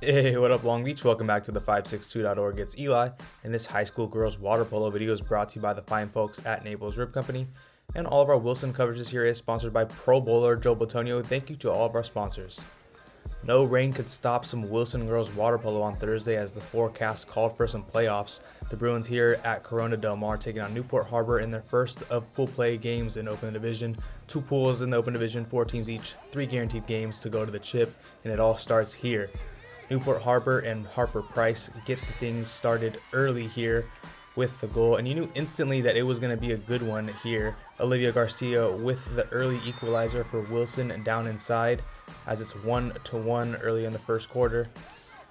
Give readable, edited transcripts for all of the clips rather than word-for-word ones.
Hey, what up, Long Beach? Welcome back to the 562.org. It's Eli, and this high school girls water polo video is brought to you by the fine folks at Naples Rib Company. And all of our Wilson coverage this year is sponsored by Pro Bowler Joe Botonio. Thank you to all of our sponsors. No rain could stop some Wilson girls water polo on Thursday as the forecast called for some playoffs. The Bruins here at Corona Del Mar taking on Newport Harbor in their first of pool play games in Open Division. 2 pools in the Open Division, 4 teams each, 3 guaranteed games to go to the chip, and it all starts here. Newport Harbor and Harper Price get the things started early here with the goal, and you knew instantly that it was going to be a good one here. Olivia Garcia with the early equalizer for Wilson down inside as it's 1-1 early in the first quarter.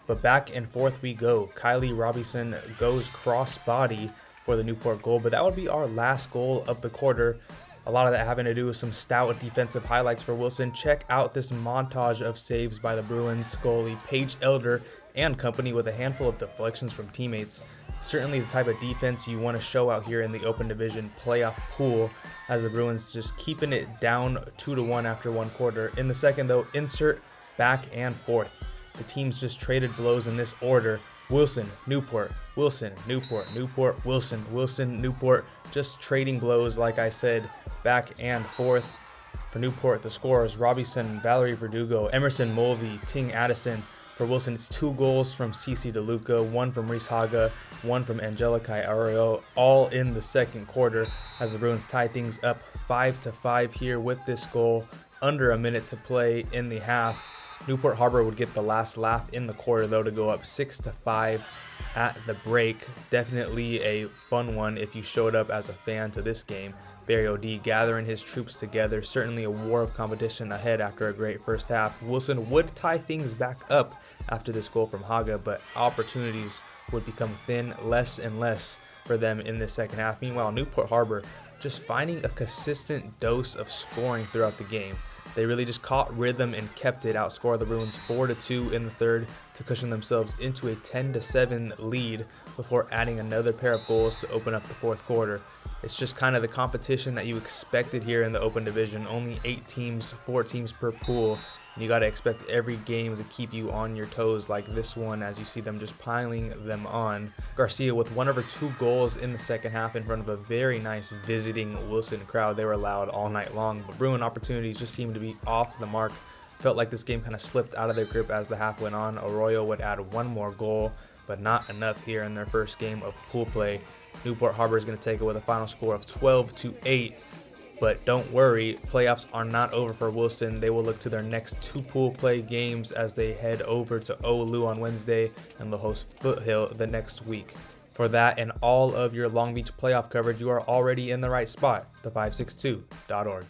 But back and forth we go. Kylie Robinson goes cross body for the Newport goal, but that would be our last goal of the quarter. A lot of that having to do with some stout defensive highlights for Wilson. Check out this montage of saves by the Bruins goalie Paige Elder and company with a handful of deflections from teammates. Certainly the type of defense you want to show out here in the Open Division playoff pool, as the Bruins just keeping it down 2-1 after one quarter. In the second though, insert back and forth. The teams just traded blows in this order. Wilson, Newport, Wilson, Newport, Newport, Wilson, Wilson, Newport, just trading blows, like I said, back and forth. For Newport, the scorers, Robinson, Valerie Verdugo, Emerson Mulvey, Ting Addison. For Wilson, it's 2 goals from Cece DeLuca, 1 from Reese Haga, 1 from Angelica Arroyo, all in the second quarter as the Bruins tie things up 5-5 here with this goal. Under a minute to play in the half. Newport Harbor would get the last laugh in the quarter though to go up 6-5 at the break. Definitely a fun one if you showed up as a fan to this game. Barry O'D gathering his troops together. Certainly a war of competition ahead after a great first half. Wilson would tie things back up after this goal from Haga, but opportunities would become thin, less and less for them in the second half. Meanwhile, Newport Harbor just finding a consistent dose of scoring throughout the game. They really just caught rhythm and kept it. Outscored the Bruins 4-2 in the third to cushion themselves into a 10-7 lead before adding another pair of goals to open up the fourth quarter. It's just kind of the competition that you expected here in the Open Division. Only 8 teams, 4 teams per pool. And you got to expect every game to keep you on your toes like this one as you see them just piling them on. Garcia with 1 of her 2 goals in the second half in front of a very nice visiting Wilson crowd. They were loud all night long, but Bruin opportunities just seemed to be off the mark. Felt like this game kind of slipped out of their grip as the half went on. Arroyo would add 1 more goal, but not enough here in their first game of pool play. Newport Harbor is going to take it with a final score of 12-8. But don't worry, playoffs are not over for Wilson. They will look to their next 2 pool play games as they head over to Oulu on Wednesday and they'll host Foothill the next week. For that and all of your Long Beach playoff coverage, you are already in the right spot, the562.org.